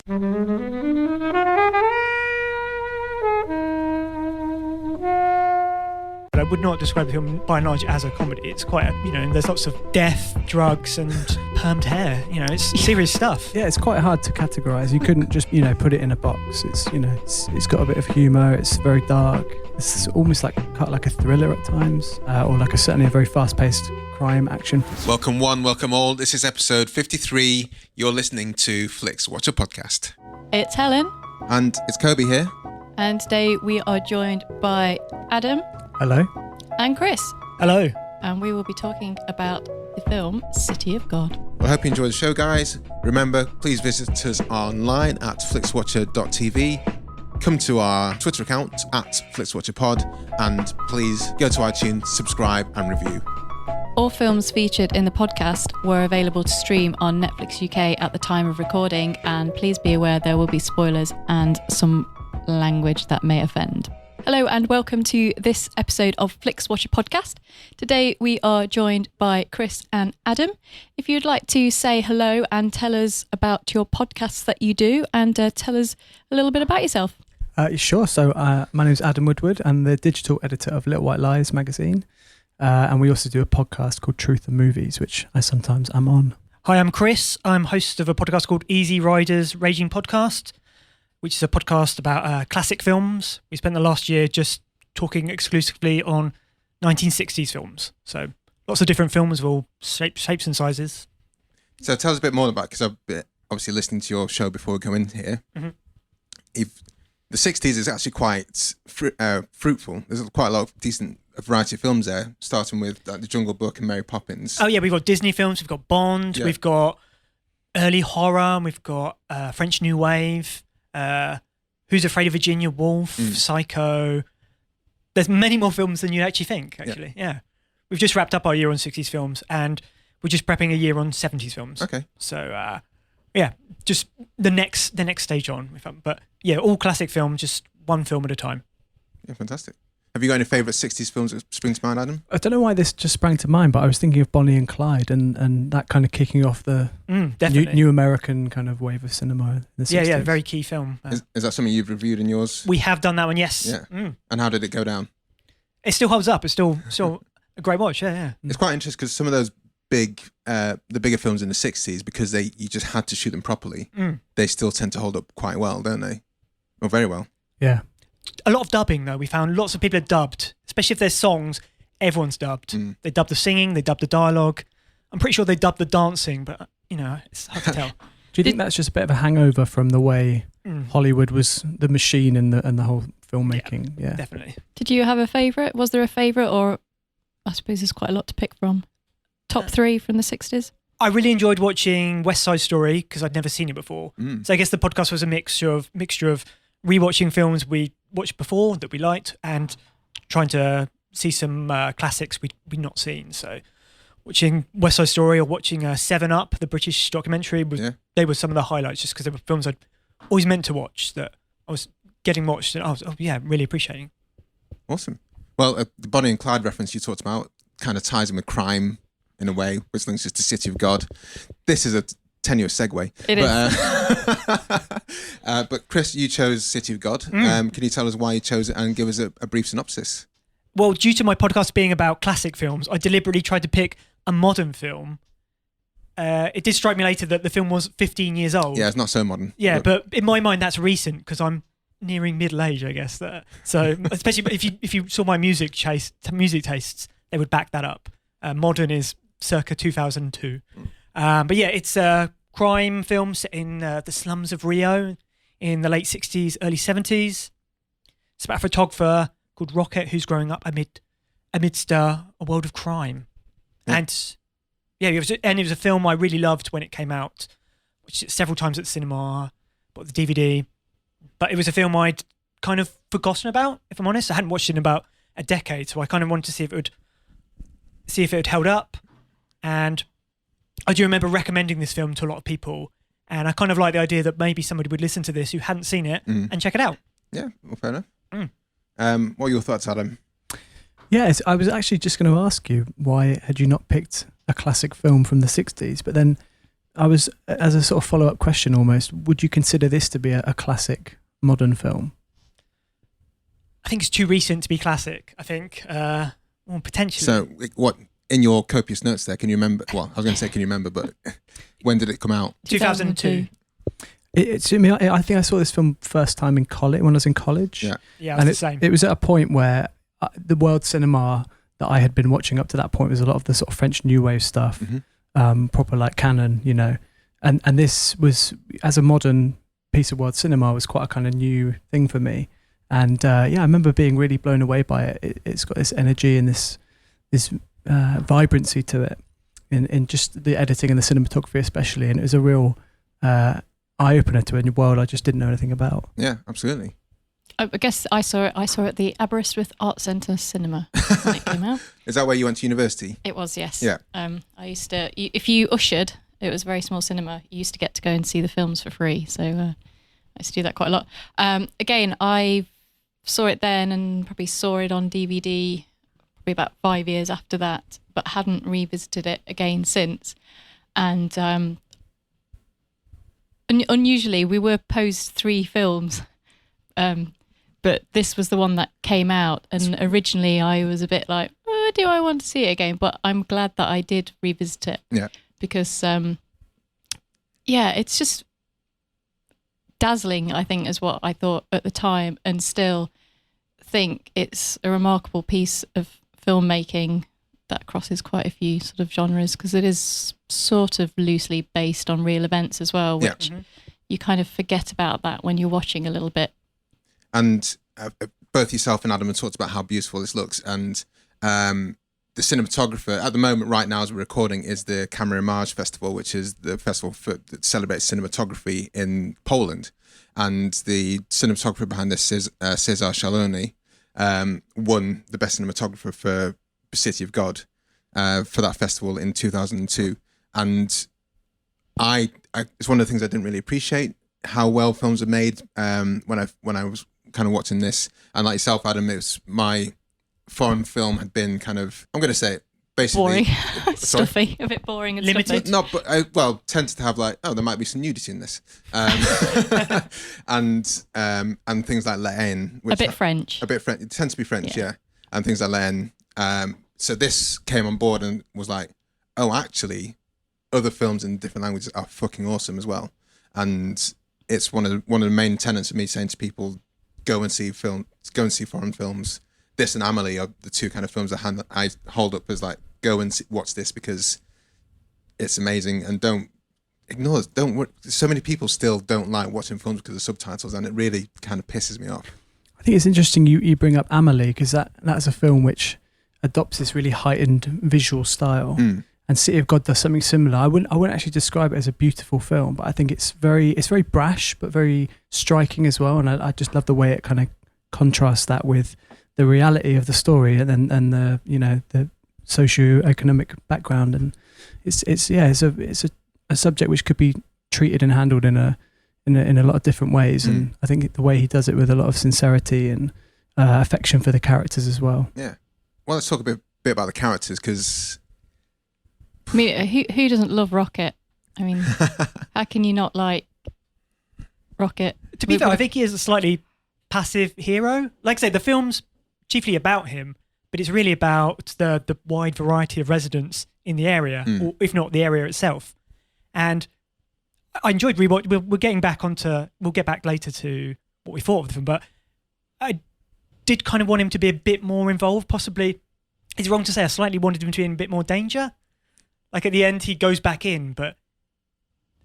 But I would not describe the film by and large as a comedy. It's quite, there's lots of death, drugs, and permed hair. It's serious stuff. Yeah, it's quite hard to categorise. You couldn't just, put it in a box. It's, it's got a bit of humour. It's very dark. It's almost like a thriller at times, or certainly a very fast-paced crime action. Welcome one, welcome all. This is episode 53. You're listening to Flixwatcher podcast. It's Helen. And it's Kobe here. And today we are joined by Adam. Hello. And Chris. Hello. And we will be talking about the film City of God. I hope you enjoy the show, guys. Remember, please visit us online at flixwatcher.tv. Come to our Twitter account at FlixWatcherPod, and please go to iTunes, subscribe and review. All films featured in the podcast were available to stream on Netflix UK at the time of recording, and please be aware there will be spoilers and some language that may offend. Hello and welcome to this episode of Flixwatcher podcast. Today we are joined by Chris and Adam. If you'd like to say hello and tell us about your podcasts that you do, and tell us a little bit about yourself. Sure. So my name is Adam Woodward. I'm the digital editor of Little White Lies magazine. And we also do a podcast called Truth and Movies, which I sometimes am on. Hi, I'm Chris. I'm host of a podcast called Easy Riders Raging Podcast, which is a podcast about classic films. We spent the last year just talking exclusively on 1960s films. So lots of different films of all shapes and sizes. So tell us a bit more about, because I've been obviously listening to your show before we go in here. Mm-hmm. If the 60s is actually quite fruitful. There's quite a lot of decent variety of films there, starting with The Jungle Book and Mary Poppins. Oh yeah, we've got Disney films, we've got Bond, We've got early horror, we've got French New Wave, Who's Afraid of Virginia Woolf, Psycho. There's many more films than you actually think, actually. Yeah. We've just wrapped up our year on 60s films, and we're just prepping a year on 70s films. Okay. So, just the next stage on. But yeah, all classic films, just one film at a time. Yeah, fantastic. Have you got any favourite 60s films that spring to mind, Adam? I don't know why this just sprang to mind, but I was thinking of Bonnie and Clyde and that kind of kicking off the new American kind of wave of cinema in the 60s. Yeah, very key film. Is that something you've reviewed in yours? We have done that one, yes. Yeah. And how did it go down? It still holds up. It's still a great watch, yeah. It's quite interesting because some of those the bigger films in the 60s, because you just had to shoot them properly, they still tend to hold up quite well, don't they? Or very well. Yeah. A lot of dubbing, though. We found lots of people are dubbed, especially if there's songs. Everyone's dubbed. They dubbed the singing, they dubbed the dialogue. I'm pretty sure they dubbed the dancing, but it's hard to tell. Do you think that's just a bit of a hangover from the way Hollywood was the machine and the whole filmmaking? Yeah, definitely. Did you have a favourite? Was there a favourite, or I suppose there's quite a lot to pick from? Top three from the 60s? I really enjoyed watching West Side Story because I'd never seen it before. So I guess the podcast was a mixture of rewatching films we watched before that we liked and trying to see some classics we'd not seen. So watching West Side Story or watching 7 Up, the British documentary, they were some of the highlights just because they were films I'd always meant to watch that I was getting watched and I was really appreciating. Awesome. Well, the Bonnie and Clyde reference you talked about kind of ties in with crime in a way, which links us to City of God. This is a tenuous segue. It is. But Chris, you chose City of God. Can you tell us why you chose it and give us a brief synopsis? Well, due to my podcast being about classic films, I deliberately tried to pick a modern film. It did strike me later that the film was 15 years old. Yeah, it's not so modern. Yeah, but in my mind, that's recent because I'm nearing middle age, I guess. So, especially if you saw my music tastes, they would back that up. Modern is circa 2002. But yeah, it's a crime film set in the slums of Rio in the late 60s, early 70s. It's about a photographer called Rocket who's growing up amidst a world of crime. Yeah. And it was a film I really loved when it came out, watched it several times at the cinema, bought the DVD. But it was a film I'd kind of forgotten about, if I'm honest. I hadn't watched it in about a decade, so I kind of wanted to see if it had held up. And I do remember recommending this film to a lot of people, and I kind of like the idea that maybe somebody would listen to this who hadn't seen it and check it out. Yeah, well, fair enough. What are your thoughts, Adam? Yeah, I was actually just going to ask you, why had you not picked a classic film from the 60s? But then as a sort of follow-up question almost, would you consider this to be a classic modern film? I think it's too recent to be classic. I think, well, potentially. So, what in your copious notes there? Can you remember? Well, I was going to say, can you remember? But when did it come out? 2002. I think I saw this film first time in college when I was in college. Yeah, and the same. It was at a point where the world cinema that I had been watching up to that point was a lot of the sort of French New Wave stuff, proper like canon, you know, and this was, as a modern piece of world cinema, was quite a kind of new thing for me. And I remember being really blown away by it. It's got this energy and this vibrancy to it, in just the editing and the cinematography especially. And it was a real eye opener to a world I just didn't know anything about. Yeah, absolutely. I guess I saw it at the Aberystwyth Arts Centre Cinema when it came out. Is that where you went to university? It was, yes. Yeah. I used to, if you ushered, it was a very small cinema, you used to get to go and see the films for free. So I used to do that quite a lot. Again, I saw it then and probably saw it on DVD probably about 5 years after that, but hadn't revisited it again since. And unusually, we were posed 3 films. But this was the one that came out, and originally I was a bit like, do I want to see it again? But I'm glad that I did revisit it. Yeah. Because, it's just dazzling, I think, is what I thought at the time, and still think it's a remarkable piece of filmmaking that crosses quite a few sort of genres, because it is sort of loosely based on real events as well, which you kind of forget about that when you're watching a little bit. And both yourself and Adam have talked about how beautiful this looks. And the cinematographer at the moment, right now, as we're recording, is the Camera Image Festival, which is the festival that celebrates cinematography in Poland. And the cinematographer behind this, Cesar Szalony, won the best cinematographer for City of God for that festival in 2002. And it's one of the things I didn't really appreciate, how well films are made when I was kind of watching this. And like yourself, Adam, it was my foreign film had been kind of, I'm going to say it, basically boring, stuffy, a bit boring and limited. Stuffy. No, but tends to have like, there might be some nudity in this, and things like Let In, which a bit French. It tends to be French, yeah, and things like Let In. So this came on board and was like, oh, actually, other films in different languages are fucking awesome as well. And it's one of the main tenets of me saying to people, go and see foreign films. This and Amelie are the 2 kind of films I hold up as like, go and watch this because it's amazing, and don't ignore it. So many people still don't like watching films because of subtitles, and it really kind of pisses me off. I think it's interesting you bring up Amelie, because that's a film which adopts this really heightened visual style. And City of God does something similar. I wouldn't actually describe it as a beautiful film, but I think it's very brash but very striking as well. And I just love the way it kind of contrasts that with the reality of the story and the the socio-economic background. And it's a subject which could be treated and handled in a lot of different ways. And I think the way he does it with a lot of sincerity and affection for the characters as well. Yeah. Well, let's talk a bit about the characters, because I mean, who doesn't love Rocket? I mean, how can you not like Rocket? To be fair, I think he is a slightly passive hero. Like I say, the film's chiefly about him, but it's really about the wide variety of residents in the area, or if not the area itself. And I enjoyed rewatch. We're getting back onto. We'll get back later to what we thought of the film, but I did kind of want him to be a bit more involved. Possibly, it's wrong to say I slightly wanted him to be in a bit more danger. Like at the end, he goes back in, but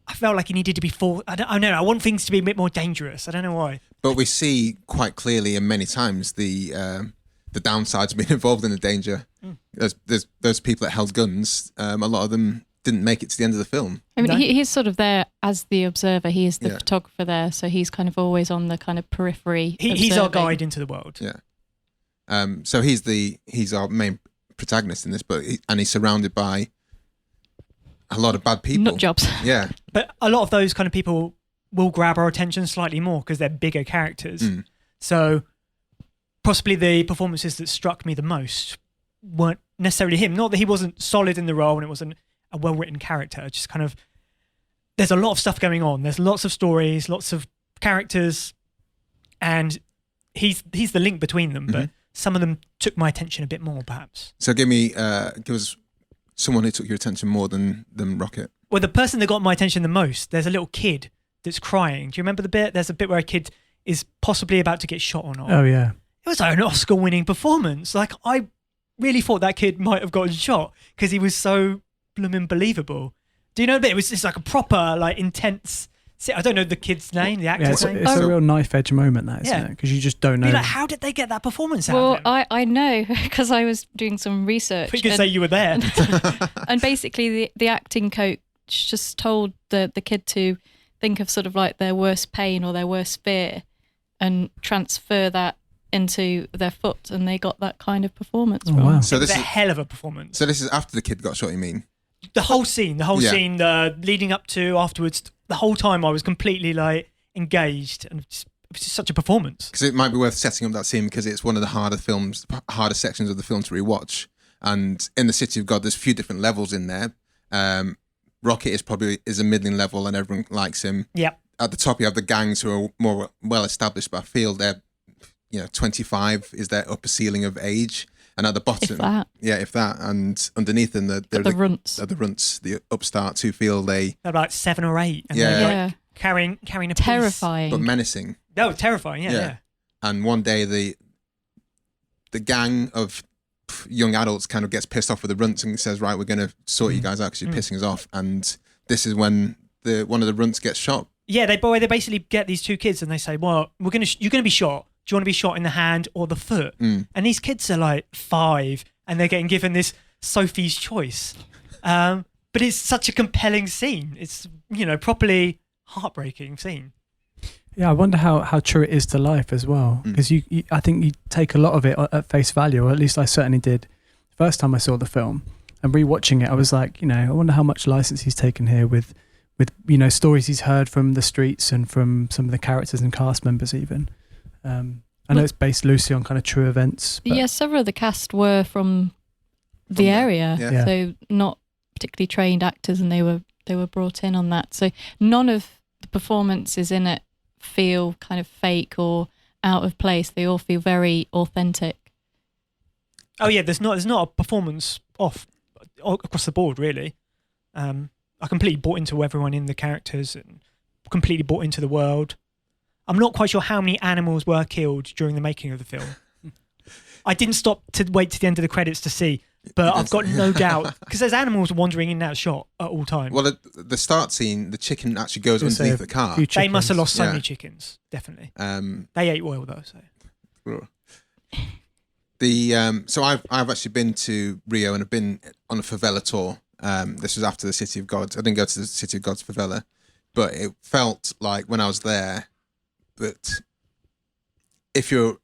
I felt like he needed to be I don't know. I want things to be a bit more dangerous. I don't know why. But we see quite clearly and many times the downsides of being involved in the danger. There's those people that held guns. A lot of them didn't make it to the end of the film. I mean, he's sort of there as the observer. He is the photographer there, so he's kind of always on the kind of periphery. He's our guide into the world. Yeah. So he's our main protagonist in this, and he's surrounded by a lot of bad people. Nut jobs. Yeah. But a lot of those kind of people will grab our attention slightly more because they're bigger characters. So possibly the performances that struck me the most weren't necessarily him. Not that he wasn't solid in the role and it wasn't a well-written character, just kind of there's a lot of stuff going on. There's lots of stories, lots of characters, and he's the link between them. But some of them took my attention a bit more, perhaps. So give us someone who took your attention more than Rocket. Well, the person that got my attention the most, there's a little kid that's crying. Do you remember the bit? There's a bit where a kid is possibly about to get shot or not. Oh, yeah. It was like an Oscar-winning performance. Like, I really thought that kid might have gotten shot because he was so blooming believable. Do you know that it was just like a proper, like, intense... I don't know the kid's name, the actor's name. It's a real knife-edge moment, that, isn't it? Because you just don't know. Be like, how did they get that performance out Well, of him? I know, because I was doing some research. You could say you were there. And basically, the acting coach just told the kid to think of sort of like their worst pain or their worst fear and transfer that into their foot, and they got that kind of performance from. Wow. So It was this a is hell of a performance. so this is after the kid got shot. You mean? The whole scene, leading up to, afterwards, the whole time I was completely like engaged, and it was just such a performance. Because it might be worth setting up that scene because it's one of the harder sections of the film to rewatch. And in the City of God, there's a few different levels in there. Rocket is a middling level, and everyone likes him. Yeah. At the top, you have the gangs who are more well established, but I feel they're 25 is their upper ceiling of age. And at the bottom, if that, and underneath them, the runts, the upstarts who feel they're about 7 or 8, and Yeah. they're like carrying a piece. Terrifying. but menacing. No, terrifying. Yeah. And one day the gang of young adults kind of gets pissed off with the runts and says, right, we're going to sort you guys out because you're pissing us off. And this is when one of the runts gets shot. Yeah, they basically get these two kids and they say, well, you're going to be shot. Do you want to be shot in the hand or the foot? And these kids are like 5 and they're getting given this Sophie's choice. But it's such a compelling scene. It's, properly heartbreaking scene. Yeah, I wonder how true it is to life as well. Because I think you take a lot of it at face value, or at least I certainly did. The first time I saw the film and rewatching it, I was like, I wonder how much license he's taken here with stories he's heard from the streets and from some of the characters and cast members even. I know it's based loosely on kind of true events. But... Yeah, several of the cast were from the area, yeah. so not particularly trained actors, and they were brought in on that. So none of the performances in it feel kind of fake or out of place. They all feel very authentic. Oh yeah, there's not a performance off across the board really. I completely bought into everyone in the characters and completely bought into the world. I'm not quite sure how many animals were killed during the making of the film. I didn't stop to wait to the end of the credits to see, but I've got no doubt because there's animals wandering in and out of shot at all times. Well, the start scene, the chicken actually goes underneath the car. They must have lost so many chickens, definitely. They ate well though. So I've actually been to Rio and I've been on a favela tour. This was after the City of God. I didn't go to the City of God's favela, but it felt like when I was there that if you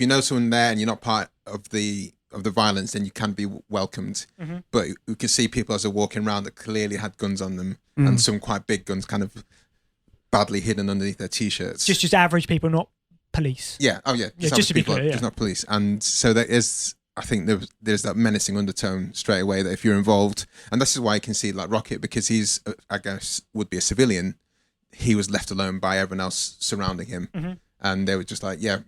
know someone there and you're not part of the violence, then you can be welcomed. But you could see people as they're walking around that clearly had guns on them and some quite big guns, kind of badly hidden underneath their t-shirts. Just average people, not police. Yeah. Oh yeah. Just to be clear, just not police. And so there is. I think there's that menacing undertone straight away that if you're involved, and this is why you can see like Rocket, because he's, I guess, would be a civilian. He was left alone by everyone else surrounding him, and they were just like, "Yeah,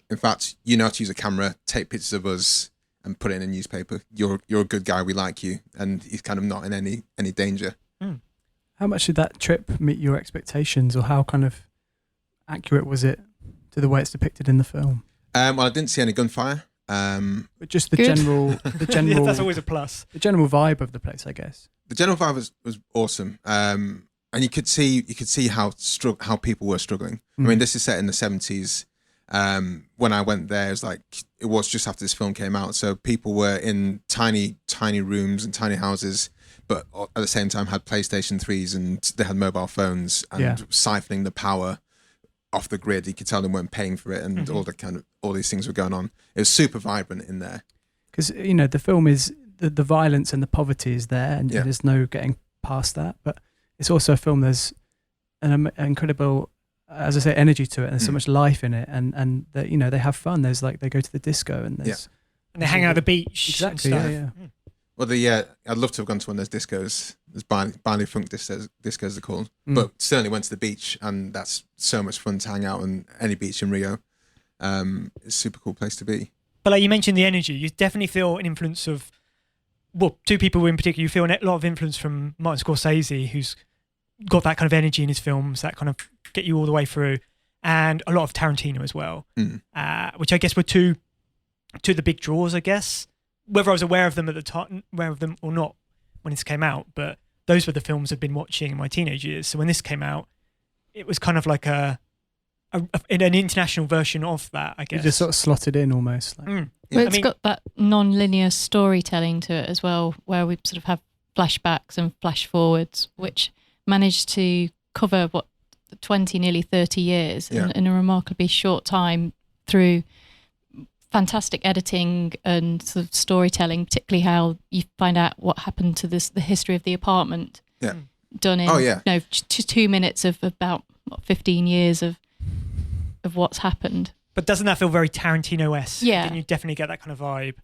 in fact, you know how to use a camera, take pictures of us, and put it in a newspaper. You're a good guy. We like you." And he's kind of not in any danger. How much did that trip meet your expectations, or how kind of accurate was it to the way it's depicted in the film? Well, I didn't see any gunfire. But just the Good. general Yeah, that's always a plus. the general vibe of the place, I guess. The general vibe was awesome, and you could see how people were struggling. I mean, this is set in the 70s. When I went there, it was just after this film came out, so people were in tiny rooms and tiny houses, but at the same time had PlayStation 3s and they had mobile phones and siphoning the power off the grid. You could tell they weren't paying for it, and all these things were going on. It was super vibrant in there. Because the film is the violence and the poverty is there, and there's no getting past that. But it's also a film. There's an incredible, as I say, energy to it, and there's so much life in it, and that they have fun. There's they go to the disco and there's and they hang out at the beach. Exactly. And stuff. Yeah. Well, I'd love to have gone to one of those discos. There's Barley Funk discos they're called. But certainly went to the beach, and that's so much fun to hang out on any beach in Rio. It's a super cool place to be. But like you mentioned the energy, you definitely feel an influence of, well, two people in particular. You feel a lot of influence from Martin Scorsese, who's got that kind of energy in his films that kind of get you all the way through, and a lot of Tarantino as well, which I guess were two of the big draws, I guess. Whether I was aware of them at the time, aware of them or not when this came out, but those were the films I'd been watching in my teenage years. So when this came out, it was kind of like an international version of that, I guess. You just sort of slotted in almost. Like. But it's got that non-linear storytelling to it as well, where we sort of have flashbacks and flash forwards, which managed to cover 20, nearly 30 years in a remarkably short time through fantastic editing and sort of storytelling, particularly how you find out what happened to the history of the apartment. Yeah. Done in 2 minutes of about 15 years of what's happened. But doesn't that feel very Tarantino-esque? Yeah. You definitely get that kind of vibe.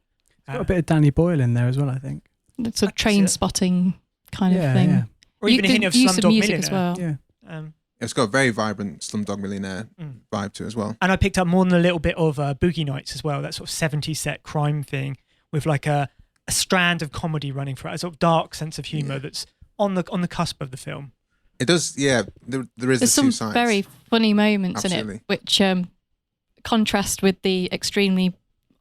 Got a bit of Danny Boyle in there as well, I think. It's a train spotting kind of thing. Yeah. Or even a hint of Slumdog music Millionaire. as well. Yeah. It's got a very vibrant Slumdog Millionaire vibe to it as well. And I picked up more than a little bit of Boogie Nights as well, that sort of 70s set crime thing with like a strand of comedy running through it, a sort of dark sense of humour that's on the cusp of the film. It does, yeah. There is There's the two some sides. very funny moments Absolutely. in it, which contrast with the extremely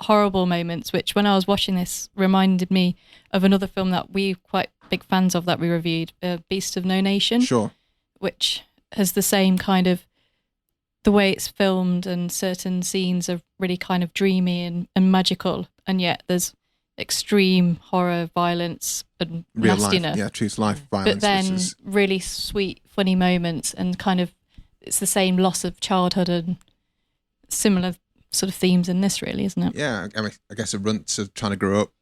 horrible moments, which when I was watching this reminded me of another film that we're quite big fans of that we reviewed, Beast of No Nation. Sure. Which has the same kind of, the way it's filmed and certain scenes are really kind of dreamy and magical, and yet there's extreme horror, violence and Real nastiness. life, true to life violence. But then which is, really sweet, funny moments, and kind of it's the same loss of childhood and similar sort of themes in this, really, isn't it? yeah, I guess a runt of trying to grow up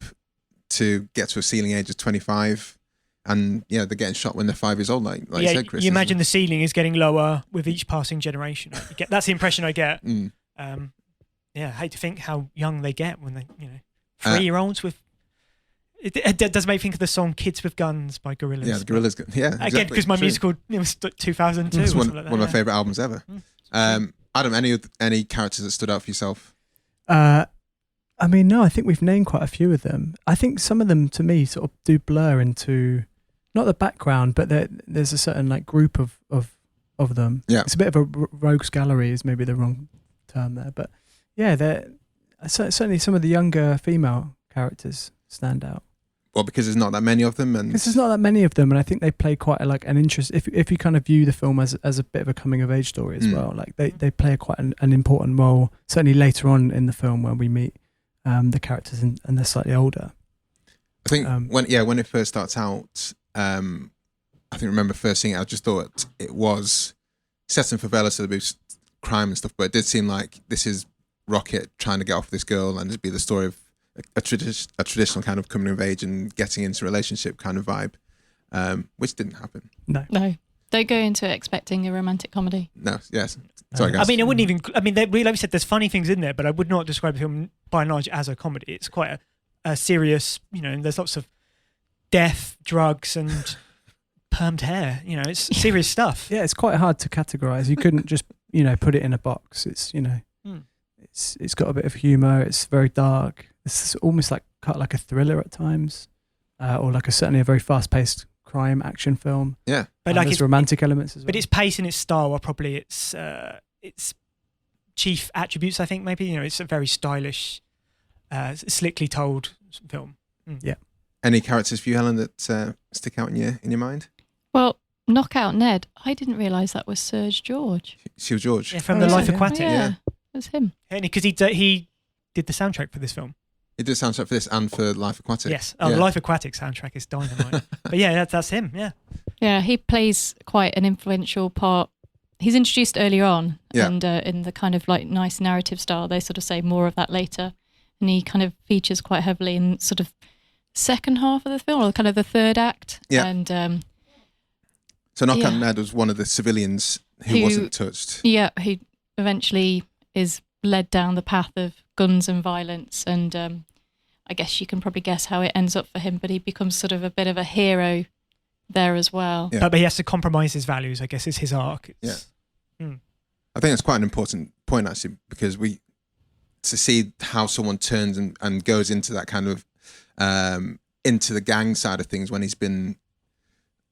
to get to a ceiling age of 25, and they're getting shot when they're 5 years old, like you said, Chris. You imagine the ceiling is getting lower with each passing generation. That's the impression I get. I hate to think how young they get when they, 3-year-olds with. It does make me think of the song "Kids with Guns" by Gorillaz. Yeah, the Gorillaz. Yeah, exactly. Again, because my musical was 2002. It's or one something like that, of my favourite albums ever. Adam, any characters that stood out for yourself? No, I think we've named quite a few of them. I think some of them, to me, sort of do blur into not the background, but there's a certain like group of them. Yeah, it's a bit of a rogues gallery is maybe the wrong term there, but certainly some of the younger female characters stand out. Well, because there's not that many of them, and because there's not that many of them, and I think they play quite an interest. If you kind of view the film as a bit of a coming of age story as well, like they play quite an important role. Certainly later on in the film when we meet the characters and they're slightly older. I think when it first starts out, I remember first seeing it, I just thought it was set in favelas, so there'd be crime and stuff, but it did seem like this is Rocket trying to get off this girl, and it'd be the story of a traditional kind of coming of age and getting into a relationship kind of vibe, which didn't happen. No. Don't go into it expecting a romantic comedy. No, yes. Sorry, guys. I wouldn't even. Like we said, there's funny things in there, but I would not describe the film by and large as a comedy. It's quite a serious. There's lots of death, drugs, and permed hair. It's serious stuff. Yeah, it's quite hard to categorize. You couldn't just put it in a box. It's it's got a bit of humor. It's very dark. It's almost like a thriller at times, or certainly a very fast-paced crime action film. Yeah, but there's romantic elements as well. But its pace and its style are probably its chief attributes. I think maybe it's a very stylish, slickly told film. Yeah. Any characters for you, Helen, that stick out in your mind? Well, Knockout Ned. I didn't realise that was Serge George. Sir George. Yeah, from The Life Aquatic. Yeah, it was him. Because he did the soundtrack for this film. He did the soundtrack for this and for Life Aquatic. Yes. The Life Aquatic soundtrack is dynamite. But yeah, that's him. Yeah. Yeah, he plays quite an influential part. He's introduced earlier on, and in the kind of like nice narrative style, they sort of say more of that later, and he kind of features quite heavily in sort of second half of the film, or kind of the third act. Yeah. And so Knockout Ned was one of the civilians who wasn't touched. Yeah, he eventually is led down the path of guns and violence, and I guess you can probably guess how it ends up for him, but he becomes sort of a bit of a hero there as well. Yeah. But he has to compromise his values, I guess, is his arc. I think that's quite an important point, actually, because to see how someone turns and goes into that kind of into the gang side of things when he's been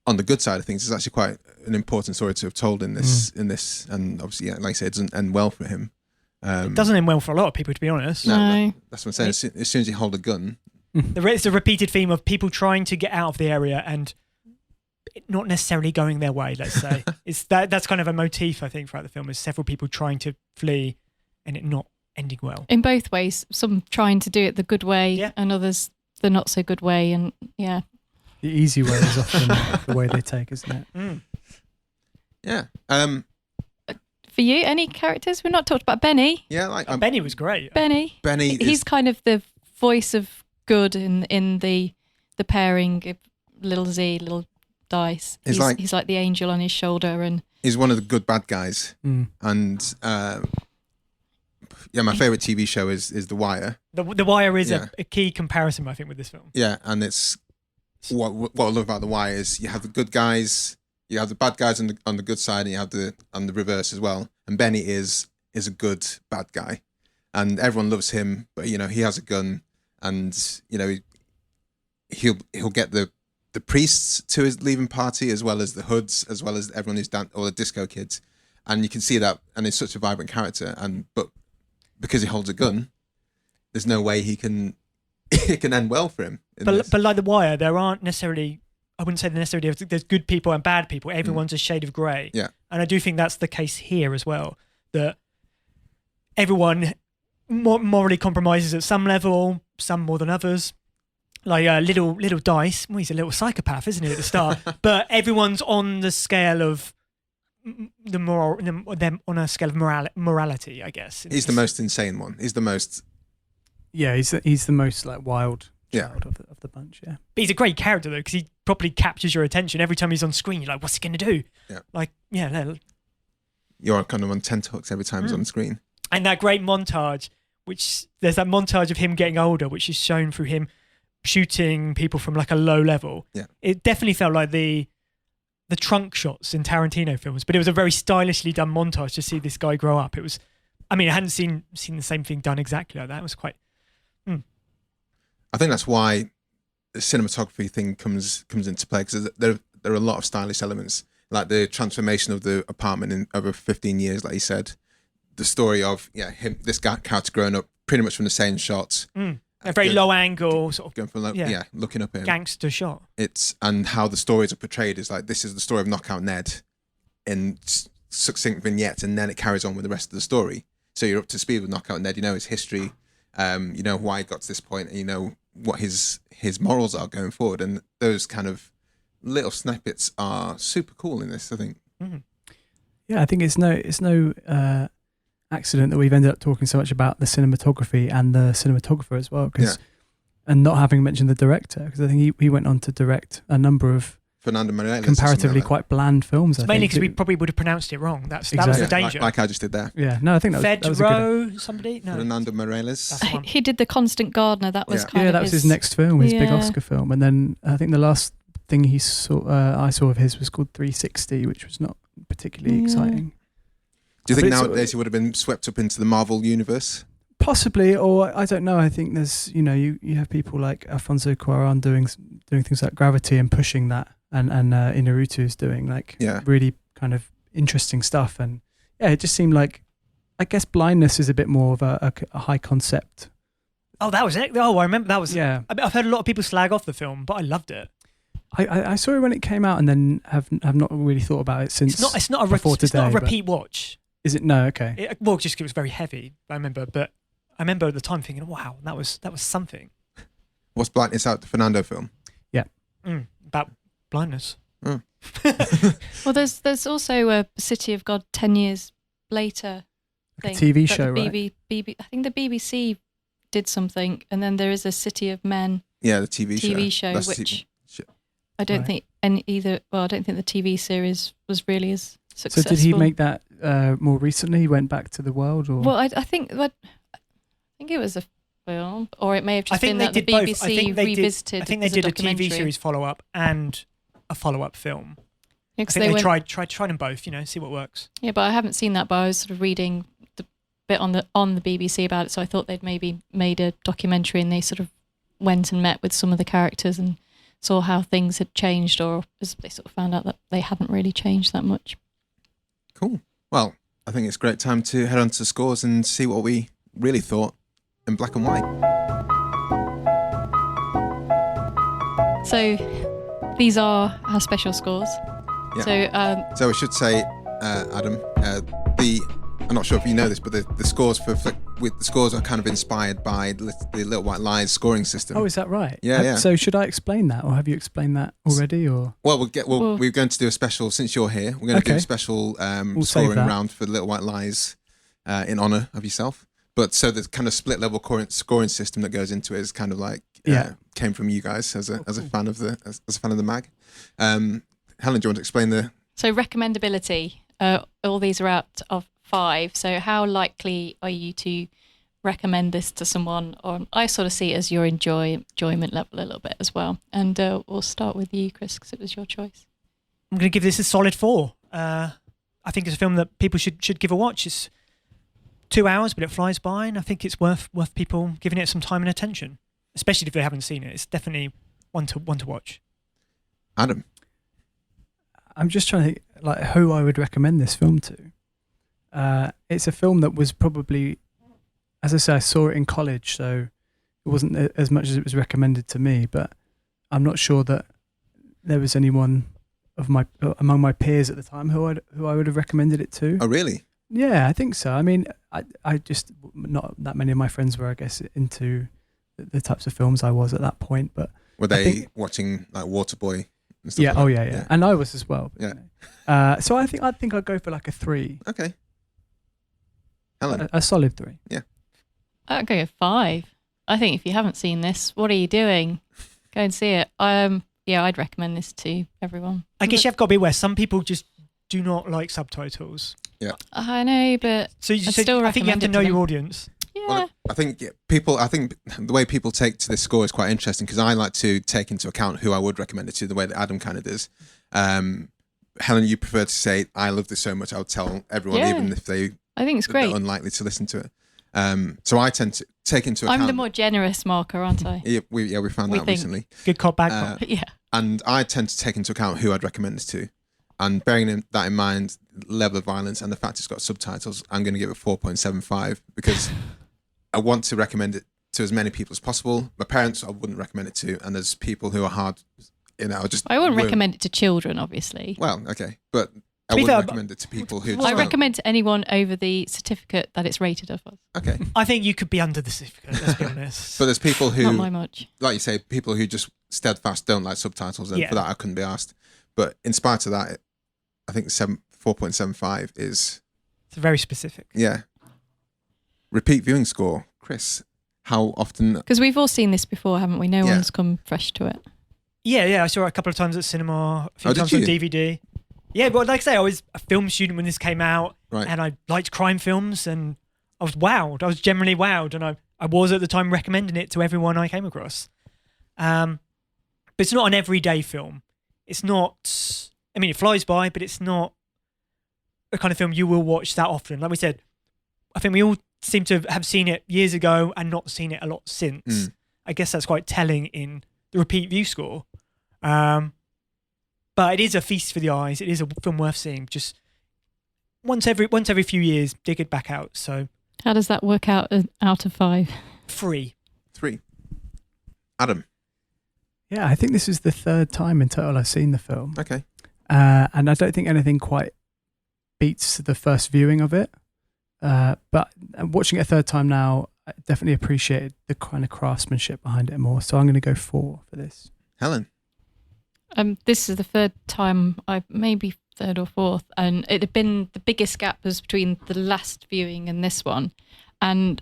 on the good side of things is actually quite an important story to have told in this. And obviously, like I said, it doesn't end well for him. It doesn't end well for a lot of people, to be honest. No. That's what I'm saying. As soon as you hold a gun, It's a repeated theme of people trying to get out of the area and it not necessarily going their way, let's say. That's kind of a motif, I think, throughout the film, is several people trying to flee and it not ending well. In both ways, some trying to do it the good way and others the not so good way. And yeah. The easy way is often the way they take, isn't it? Yeah. For you, any characters? We've not talked about Benny. Yeah, like Benny was great. Benny. He's kind of the voice of good in the pairing of little Z, little Dice. He's like the angel on his shoulder, and he's one of the good bad guys. And my favorite TV show is The Wire. The Wire is a key comparison, I think, with this film. Yeah, and it's what I love about The Wire is you have the good guys, you have the bad guys on the good side, and you have on the reverse as well. And Benny is a good bad guy, and everyone loves him. But he has a gun, and he'll get the priests to his leaving party, as well as the hoods, as well as everyone who's all the disco kids, and you can see that. And he's such a vibrant character, but because he holds a gun, there's no way he can it can end well for him. But like The Wire, there aren't necessarily. I wouldn't say necessarily there's good people and bad people. Everyone's a shade of grey. Yeah. And I do think that's the case here as well. That everyone morally compromises at some level, some more than others. Like little Dice, well, he's a little psychopath, isn't he, at the start? But everyone's on the scale of the moral, them on a scale of morality, I guess. He's the most insane one. He's the most. Yeah, he's the most like wild child of the bunch. Yeah, but he's a great character though, because he properly captures your attention every time he's on screen. You're like, what's he going to do? Yeah, like you're kind of on tenterhooks every time he's on screen. And that great montage, there's that montage of him getting older, which is shown through him shooting people from like a low level. Yeah, it definitely felt like the trunk shots in Tarantino films, but it was a very stylishly done montage to see this guy grow up. It was, I mean, I hadn't seen the same thing done exactly like that. It was quite. I think that's why the cinematography thing comes into play, because there are a lot of stylish elements, like the transformation of the apartment in over 15 years, like you said, the story of this character growing up pretty much from the same shots. A very low angle, sort of going from looking up at him. Gangster shot. And how the stories are portrayed is like, this is the story of Knockout Ned in succinct vignettes, and then it carries on with the rest of the story. So you're up to speed with Knockout Ned. You know his history, you know why he got to this point, and you know what his morals are going forward. And those kind of little snippets are super cool in this, I think. Mm-hmm. Yeah, I think it's no accident that we've ended up talking so much about the cinematography and the cinematographer as well, and not having mentioned the director, because I think he went on to direct a number of Fernando Meirelles, comparatively quite bland films. Mainly because we probably would have pronounced it wrong. That was the danger. Like I just did there. Yeah, no, I think that was a good. Somebody? No. Fernando Meirelles. He did The Constant Gardener. That was that was his next film, his big Oscar film. And then I think the last thing I saw of his was called 360, which was not particularly exciting. Do you think nowadays he would have been swept up into the Marvel universe? Possibly, or I don't know. I think there's, you have people like Alfonso Cuarón doing things like Gravity and pushing that, and Inarritu's doing really kind of interesting stuff. And it just seemed like, I guess Blindness is a bit more of a high concept. Oh, that was it. Oh, I remember that was. Yeah, I've heard a lot of people slag off the film, but I loved it. I saw it when it came out, and then have not really thought about it since. It's not a repeat watch. Is it? No, okay. It was very heavy. I remember at the time thinking, "Wow, that was something." What's Blindness out, the Fernando film? Yeah, about blindness. Mm. Well, there's also a City of God 10 years later thing. A TV show, right? I think the BBC did something, and then there is a City of Men. Yeah, the TV show, That's which I don't think I don't think the TV series was really as successful. So did he make that more recently? He went back to the world, or? Well, I think it was film, or it may have I just think been they that the did both. I BBC think they revisited. did. I think they as did a TV documentary. series follow-up and a follow-up film. Yeah, I 'cause think they went- tried them both. See what works. Yeah, but I haven't seen that. But I was sort of reading the bit on the BBC about it, so I thought they'd maybe made a documentary, and they sort of went and met with some of the characters and saw how things had changed, or they sort of found out that they hadn't really changed that much. Cool. Well, I think it's a great time to head on to the scores and see what we really thought in black and white. So these are our special scores. Yeah. So So we should say, Adam, I'm not sure if you know this, but the scores the scores are kind of inspired by the Little White Lies scoring system. Oh, is that right? Yeah. So should I explain that, or have you explained that already? Or Well, we're going to do a special, since you're here, we're going to do a special We'll scoring save that. round for Little White Lies in honour of yourself. But so the kind of split level scoring system that goes into it is kind of like came from you guys as a fan of the mag. Helen, do you want to explain the? So recommendability, all these are out of 5. So how likely are you to recommend this to someone? Or I sort of see it as your enjoyment level a little bit as well. And we'll start with you, Chris, because it was your choice. I'm going to give this a solid 4. I think it's a film that people should give a watch. It's 2 hours, but it flies by, and I think it's worth people giving it some time and attention, especially if they haven't seen it. It's definitely one to watch. Adam. I'm just trying to think, like, who I would recommend this film to. It's a film that was probably, as I say, I saw it in college, so it wasn't as much as it was recommended to me. But I'm not sure that there was anyone among my peers at the time who I would have recommended it to. Oh, really? Yeah, I think so. I mean, I just, not that many of my friends were, I guess, into the types of films I was at that point. But Were they watching like Waterboy? And stuff yeah. like Oh, that? yeah. And I was as well. Yeah. So I think I'd go for like a 3. Okay. Helen. A solid 3. I'd go 5. I think if you haven't seen this, what are you doing? Go and see it. I'd recommend this to everyone. I guess you have got to be aware. Some people just do not like subtitles. Yeah. I know, but So still I think you have recommend to it know to your them. audience. yeah. Well, I think the way people take to this score is quite interesting, because I like to take into account who I would recommend it to, the way that Adam kind of does. Helen, you prefer to say, I love this so much, I would tell everyone, Yeah. even if I think it's they're great. unlikely to listen to it. So I tend to take into account. I'm the more generous marker, aren't I? Yeah, we found We that think. recently. Good cop, bad cop. Yeah. And I tend to take into account who I'd recommend this to. And bearing that in mind, level of violence and the fact it's got subtitles, I'm going to give it 4.75, because I want to recommend it to as many people as possible. My parents I wouldn't recommend it to, and there's people who are hard, I wouldn't recommend it to children, obviously. Well, okay, but I be wouldn't fair, recommend it to people who I just I don't. recommend to anyone over the certificate that it's rated of us. Okay, I think you could be under the certificate, let's be honest. but there's people Not who, by much. like you say, people who just steadfast don't like subtitles, and Yeah. for that I couldn't be asked. But in spite of that, I think 4.75 is, It's very specific. yeah. Repeat viewing score, Chris. How often? Because we've all seen this before, haven't we? No Yeah. one's come fresh to it. Yeah, I saw it a couple of times at cinema, a few Oh, did times on you? DVD. Yeah, but like I say, I was a film student when this came out, Right. and I liked crime films, and I was wowed. I was generally wowed, and I was at the time recommending it to everyone I came across. But it's not an everyday film. It's not. I mean, it flies by, but it's not a kind of film you will watch that often. Like we said, I think we all seem to have seen it years ago and not seen it a lot since. Mm. I guess that's quite telling in the repeat view score. But it is a feast for the eyes. It is a film worth seeing. Just once every few years, dig it back out. So How does that work out of 5? 3. 3. Adam. Yeah, I think this is the 3rd time in total I've seen the film. Okay. And I don't think anything quite beats the first viewing of it. But watching it a 3rd time now, I definitely appreciated the kind of craftsmanship behind it more. So I'm going to go 4 for this. Helen. This is the 3rd time, maybe 3rd or 4th, and it had been the biggest gap was between the last viewing and this one, and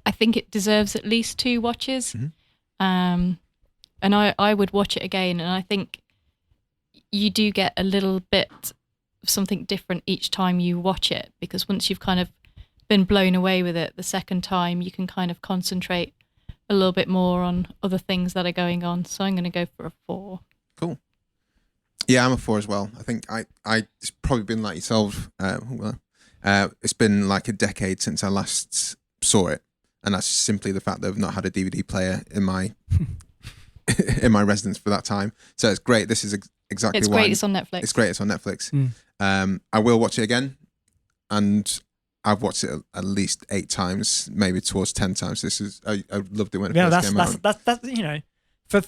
I think it deserves at least 2 watches. Mm-hmm. And I would watch it again, and I think you do get a little bit of something different each time you watch it, because once you've kind of been blown away with it the second time, you can kind of concentrate a little bit more on other things that are going on. So I'm going to go for a 4. Cool. Yeah, I'm a 4 as well. I think it's probably been like yourself. It's been like a decade since I last saw it, and that's simply the fact that I've not had a DVD player in my in my residence for that time. So it's great. This is exactly it's why great. It's on Netflix. It's great. It's on Netflix. I will watch it again, and I've watched it at least 8 times, maybe towards 10 times. I loved it when it first came out. That's you know, for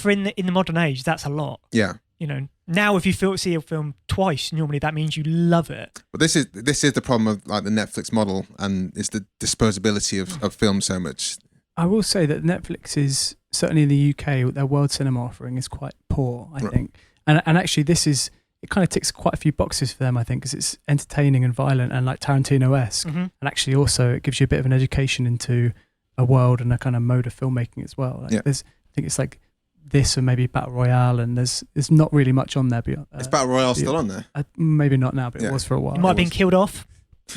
in the modern age, that's a lot. Yeah. You know, now if you see a film twice, normally that means you love it. But this is the problem of like the Netflix model, and it's the disposability of film so much. I will say that Netflix is certainly in the UK, their world cinema offering is quite poor, I think. And actually, it kind of ticks quite a few boxes for them, I think, because it's entertaining and violent and like Tarantino-esque. And actually, also it gives you a bit of an education into a world and a kind of mode of filmmaking as well. Like I think it's like this or maybe Battle Royale, and there's not really much on there. Is Battle Royale still on there? Maybe not now, but it was for a while. It might have been killed off.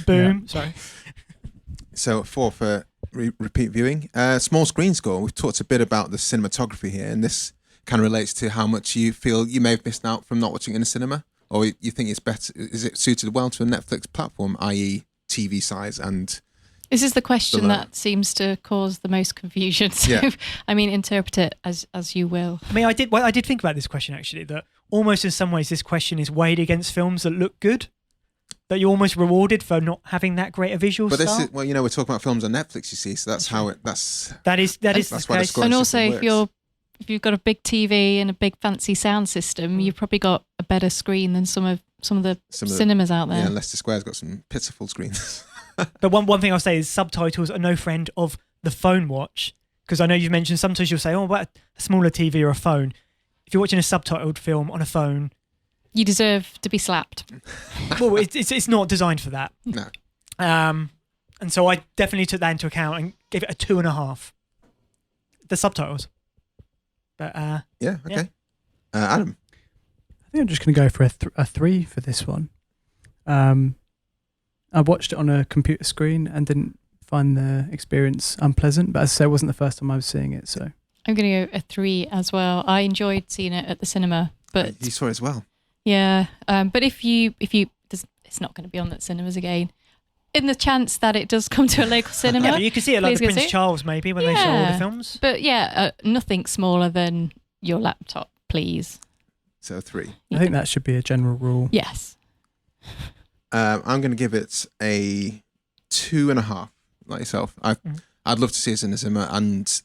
Boom. Sorry. So 4 for repeat viewing. Small screen score. We've talked a bit about the cinematography here, and this kind of relates to how much you feel you may have missed out from not watching it in a cinema, or you think it's better. Is it suited well to a Netflix platform, i.e. TV size and... This is the question that seems to cause the most confusion. So, I mean, interpret it as you will. I mean, I did think about this question actually. That almost in some ways, this question is weighed against films that look good. That you're almost rewarded for not having that great a visual style. This is we're talking about films on Netflix. You see, so that's how it. That is the case. And also, if you've got a big TV and a big fancy sound system, you've probably got a better screen than some of the cinemas out there. Yeah, Leicester Square's got some pitiful screens. But one thing I'll say is subtitles are no friend of the phone watch, because I know you've mentioned sometimes you'll say, oh, what a smaller TV or a phone. If you're watching a subtitled film on a phone, you deserve to be slapped. Well, it's not designed for that. No. And so I definitely took that into account and gave it a 2.5. The subtitles. But yeah, okay. Adam, I think I'm just going to go for a 3 for this one. I watched it on a computer screen and didn't find the experience unpleasant, but as I say, it wasn't the first time I was seeing it, so I'm going to go a 3 as well. I enjoyed seeing it at the cinema, but you saw it as well. Yeah, but if you, it's not going to be on at cinemas again. In the chance that it does come to a local cinema, yeah, you can see it like the Prince Charles maybe when they show all the films. But yeah, nothing smaller than your laptop, please. So 3. I think that should be a general rule. Yes. I'm going to give it a 2.5. Like yourself, I'd love to see it in the cinema, and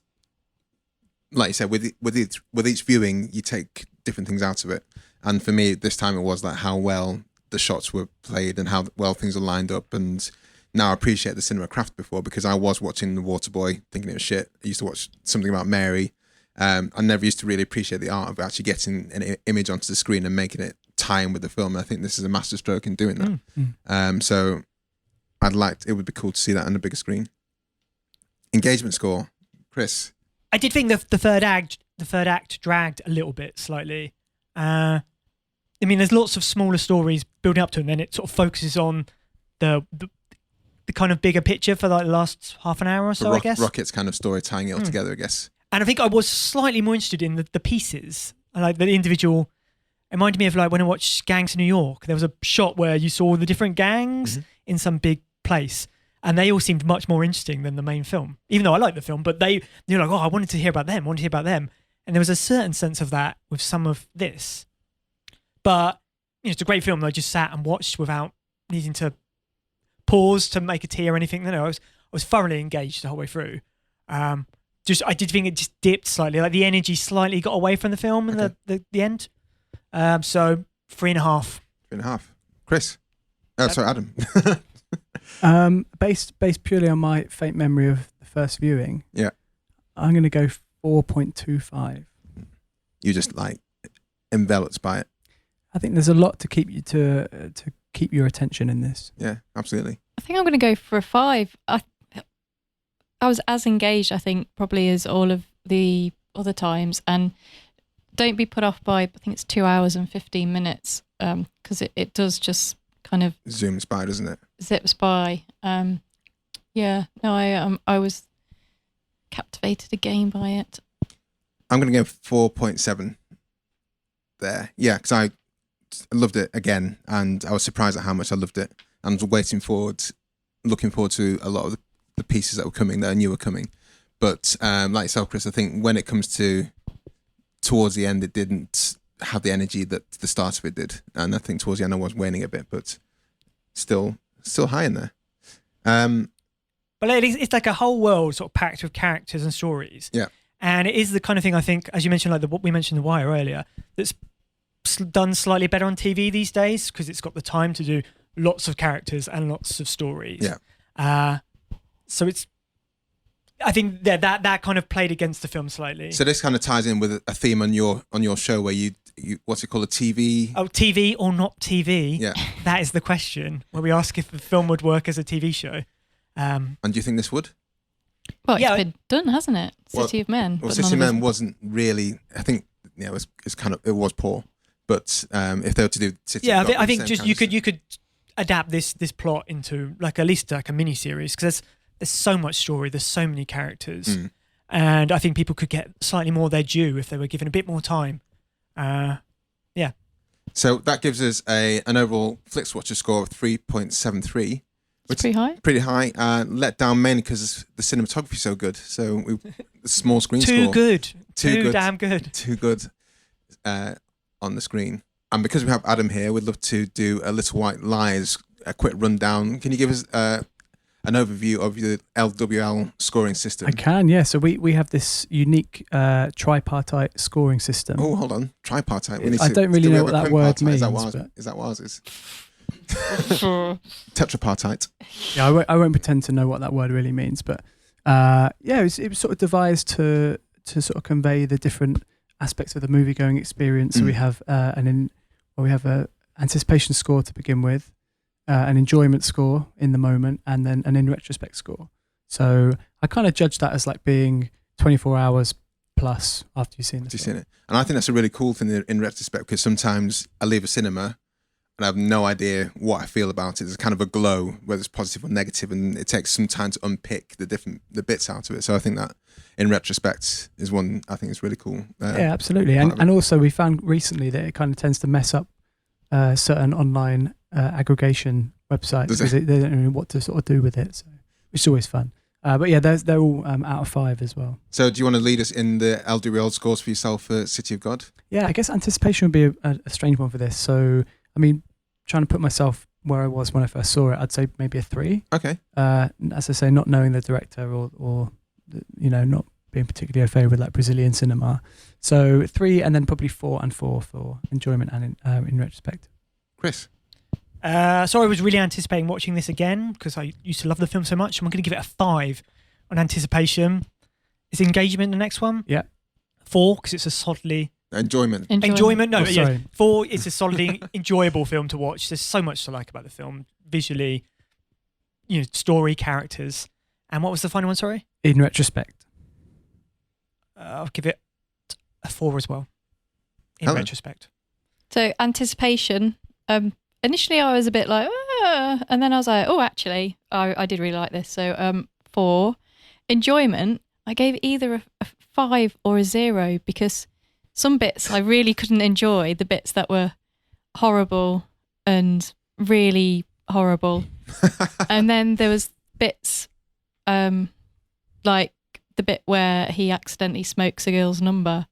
like you said, with each viewing, you take different things out of it. And for me, this time it was like how well the shots were played and how well things are lined up. And now I appreciate the cinema craft before, because I was watching The Waterboy thinking it was shit. I used to watch Something About Mary. I never used to really appreciate the art of actually getting an image onto the screen and making it tie in with the film. I think this is a masterstroke in doing that. So it would be cool to see that on a bigger screen. Engagement score, Chris. I did think the third act dragged a little bit slightly. I mean, there's lots of smaller stories building up to it, and then it sort of focuses on the kind of bigger picture for like the last half an hour or so, I guess. Rocket's kind of story tying it all together, I guess. And I think I was slightly more interested in the pieces, like the individual. It reminded me of like when I watched Gangs of New York. There was a shot where you saw the different gangs in some big place, and they all seemed much more interesting than the main film. Even though I liked the film, but you're like, oh, I wanted to hear about them. And there was a certain sense of that with some of this. But it's a great film that I just sat and watched without needing to pause to make a tea or anything. I was thoroughly engaged the whole way through. I did think it just dipped slightly, like the energy slightly got away from the film in the end. So 3.5. 3.5. Chris. Oh, sorry, Adam. Based purely on my faint memory of the first viewing. Yeah. I'm going to go 4.25. You just like enveloped by it. I think there's a lot to keep you to keep your attention in this. Yeah, absolutely. I think I'm going to go for a 5. I was as engaged, I think, probably as all of the other times, and don't be put off by, I think it's 2 hours and 15 minutes, because it does just kind of zooms by, doesn't it? Zips by. I was captivated again by it. I'm going to go 4.7 there. Yeah, because I loved it again, and I was surprised at how much I loved it. And looking forward to a lot of the pieces that were coming, that I knew were coming. But like yourself, Chris, I think when it comes towards the end, it didn't have the energy that the start of it did. And I think towards the end I was waning a bit, but still high in there. But it's like a whole world sort of packed with characters and stories. Yeah. And it is the kind of thing, I think, as you mentioned, like what we mentioned The Wire earlier, that's done slightly better on TV these days because it's got the time to do lots of characters and lots of stories. Yeah. So I think that kind of played against the film slightly. So this kind of ties in with a theme on your show where you what's it called, a TV? Oh, TV or not TV? Yeah. That is the question, where we ask if the film would work as a TV show. And do you think this would? Well, it's been done, hasn't it? City of Men. Well, City of Men wasn't really. I think it was poor. But if they were to do City of God, I think just you could adapt this plot into like at least like a mini series because there's so much story, there's so many characters, and I think people could get slightly more their due if they were given a bit more time. Yeah. So that gives us an overall Flixwatcher score of 3.73. It's pretty high. Pretty high. Let down mainly because the cinematography is so good. So small screen Too score. good. Too good. Damn good. Too good on the screen. And because we have Adam here, we'd love to do a Little White Lies, a quick rundown. Can you give us an overview of the LWL scoring system? I can, yeah. So we have this unique tripartite scoring system. Oh, hold on. Tripartite. I don't really know what that word means. Is that what ours is? Tetrapartite. Yeah, I won't pretend to know what that word really means, but it was sort of devised to sort of convey the different aspects of the movie going experience. So we have we have a anticipation score to begin with, an enjoyment score in the moment, and then an in retrospect score. So I kind of judge that as like being 24 hours plus after you've seen it. And I think that's a really cool thing in retrospect, because sometimes I leave a cinema and I have no idea what I feel about it. There's kind of a glow, whether it's positive or negative, and it takes some time to unpick the bits out of it. So I think that in retrospect is one I think is really cool. Yeah, absolutely. And also we found recently that it kind of tends to mess up certain online aggregation websites because they don't know what to sort of do with it. So it's always fun. But yeah, they're all out of 5 as well. So do you want to lead us in the LWL scores for yourself for City of God? Yeah, I guess anticipation would be a strange one for this. So, I mean, trying to put myself where I was when I first saw it, I'd say maybe a 3. Okay. As I say, not knowing the director or not being particularly au fait with like Brazilian cinema. So 3 and then probably 4 and 4 for enjoyment and in retrospect. Chris? So I was really anticipating watching this again because I used to love the film so much. I'm going to give it a 5 on anticipation. Is engagement the next one? Yeah. 4 because it's a solidly... Enjoyment. No, oh, yeah. 4 is a solidly enjoyable film to watch. There's so much to like about the film. Visually, story, characters. And what was the final one, sorry? In retrospect. I'll give it a 4 as well. In retrospect. So anticipation... initially I was a bit like, and then I was like, oh, actually, I did really like this. So 4. Enjoyment, I gave either a 5 or a 0 because some bits I really couldn't enjoy, the bits that were horrible and really horrible. And then there was bits like the bit where he accidentally smokes a girl's number.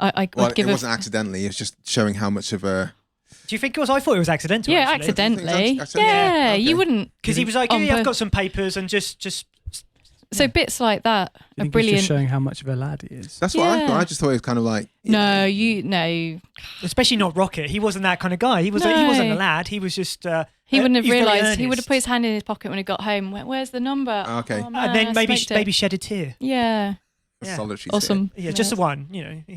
It wasn't accidentally, it was just showing how much of a... Do you think it was? I thought it was accidental. Yeah, actually. accidentally. Yeah, okay. You wouldn't. Because he was like, I've got some papers and just. So bits like that are brilliant. He's just showing how much of a lad he is. That's what I thought. I just thought it was kind of like... No. Especially not Rocket. He wasn't that kind of guy. He wasn't a lad. He was just... he wouldn't have realised. He would have put his hand in his pocket when he got home. Where's the number? Okay. Oh, man, and then maybe shed a tear. Yeah. Solitary awesome. Yeah, just the one.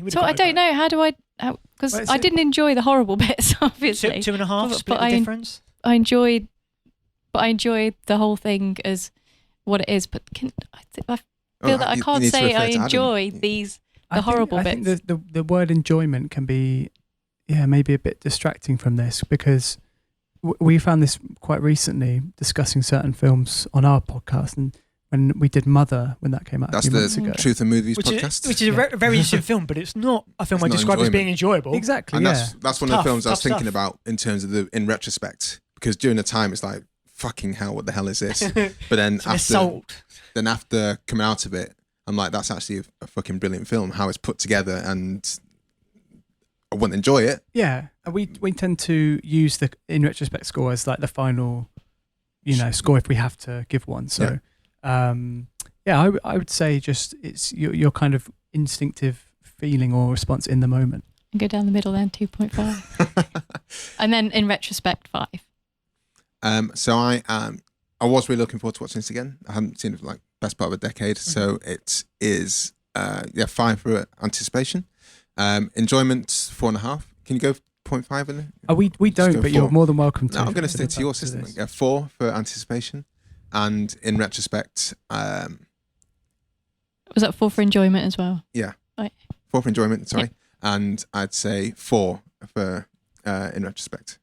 So I don't know. How do I? Because I didn't enjoy the horrible bits, obviously. 2.5 split the difference. I enjoyed the whole thing as what it is. But I feel that I can't say I enjoyed the horrible bits. I think the word enjoyment can be, maybe a bit distracting from this because we found this quite recently discussing certain films on our podcast, and when we did Mother, when that came out That's a few months the ago. Truth and Movies which podcast. is a very interesting film, but it's not a film It's I not describe as being enjoyable. Exactly, And yeah. that's one of the films I was Tough thinking stuff. about in terms of in retrospect, because during the time it's like, fucking hell, what the hell is this? But then It's an assault. after coming out of it, I'm like, that's actually a fucking brilliant film, how it's put together, and I wouldn't enjoy it. Yeah, and we tend to use the in retrospect score as like the final, score if we have to give one. So, I would say just it's your kind of instinctive feeling or response in the moment. And go down the middle then, 2.5. And then in retrospect, 5. So I was really looking forward to watching this again. I haven't seen it for like best part of a decade, so it is 5 for anticipation. Enjoyment 4.5. Can you go 0.5 in it? We don't, but you're more than welcome to. No, I'm going to stick to your system. 4 for anticipation, and in retrospect, Was that 4 for enjoyment as well? Yeah, Right. 4 for enjoyment. Sorry, and I'd say 4 for in retrospect.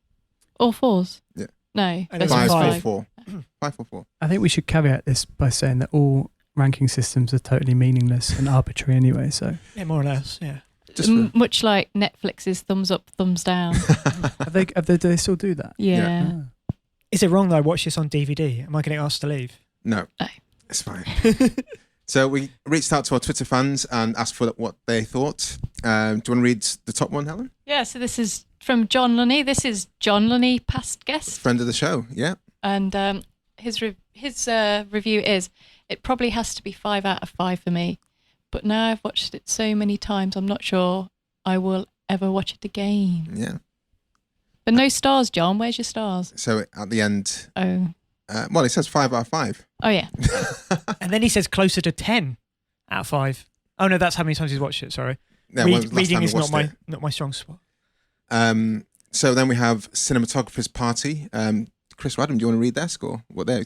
All 4s? Yeah. No. And it's 5 for 4. 5 for 4. I think we should caveat this by saying that all ranking systems are totally meaningless and arbitrary anyway. So Yeah, more or less. Yeah. Much like Netflix's thumbs up, thumbs down. do they still do that? Yeah. Ah. Is it wrong that I watched this on DVD? Am I getting asked to leave? No, No. it's fine. So we reached out to our Twitter fans and asked for what they thought. Do you want to read the top one, Helen? Yeah, so this is from John Lunny. This is John Lunny, past guest. Friend of the show, yeah. And his review is, it probably has to be 5 out of 5 for me. But now I've watched it so many times, I'm not sure I will ever watch it again. Yeah. But no stars, John. Where's your stars? So at the end, Oh. Well, it says 5 out of 5. Oh, yeah. And then he says closer to 10 out of 5. Oh no, that's how many times he's watched it. Sorry. Yeah, when was the last Reading time is we not watched my strong spot. it? So then we have Cinematographer's Party. Chris or Adam, do you want to read their score? What they?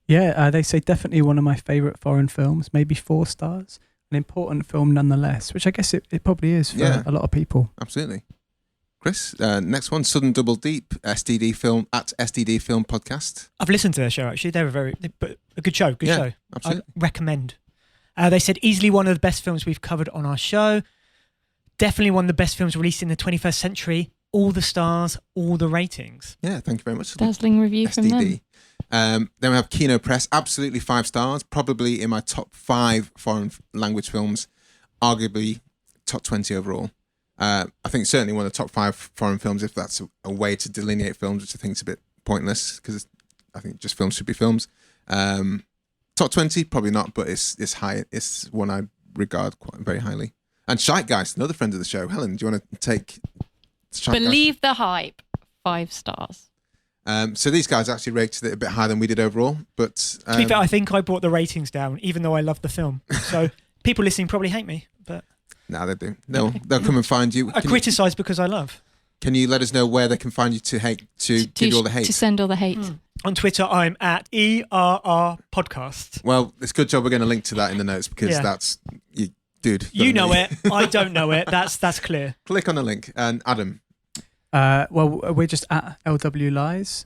Yeah, they say definitely one of my favourite foreign films, maybe 4 stars. An important film nonetheless, which I guess it probably is for a lot of people. Absolutely. Chris, next one, Sudden Double Deep, SDD Film at SDD Film Podcast. I've listened to their show actually. They're a good show. Good show. Absolutely. I recommend. They said easily one of the best films we've covered on our show. Definitely one of the best films released in the 21st century. All the stars, all the ratings. Yeah, thank you very much. Dazzling review from them. Then we have Kino Press, absolutely 5 stars, probably in my top 5 foreign language films, arguably top 20 overall. I think certainly one of the top 5 foreign films, if that's a way to delineate films, which I think is a bit pointless because I think just films should be films. Top 20, probably not, but it's high. It's one I regard very highly. And Scheitgeist, another friend of the show. Helen, do you want to take Scheitgeist? Believe the hype, 5 stars. So these guys actually rated it a bit higher than we did overall. But To be fair, I think I brought the ratings down, even though I love the film. So people listening probably hate me, but no, they do. They'll come and find you. I criticise because I love. Can you let us know where they can find you to give you all the hate? To send all the hate. On Twitter, I'm at ERR Podcast. Well, it's a good job we're going to link to that in the notes because that's you, dude. You know it. I don't know it. That's clear. Click on the link. And Adam. Well, we're just at LW Lies.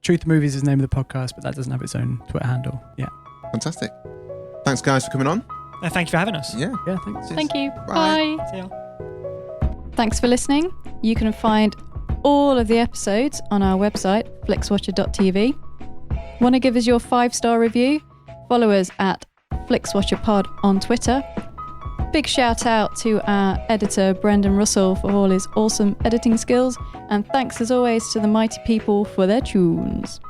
Truth Movies is the name of the podcast, but that doesn't have its own Twitter handle. Yeah. Fantastic. Thanks, guys, for coming on. Thank you for having us. Yeah. Yeah, thanks. Thank you. Bye. Bye. See ya. Thanks for listening. You can find all of the episodes on our website, flixwatcher.tv. Want to give us your 5-star review? Follow us at FlixWatcherPod on Twitter. Big shout out to our editor, Brendan Russell, for all his awesome editing skills. And thanks as always to the mighty people for their tunes.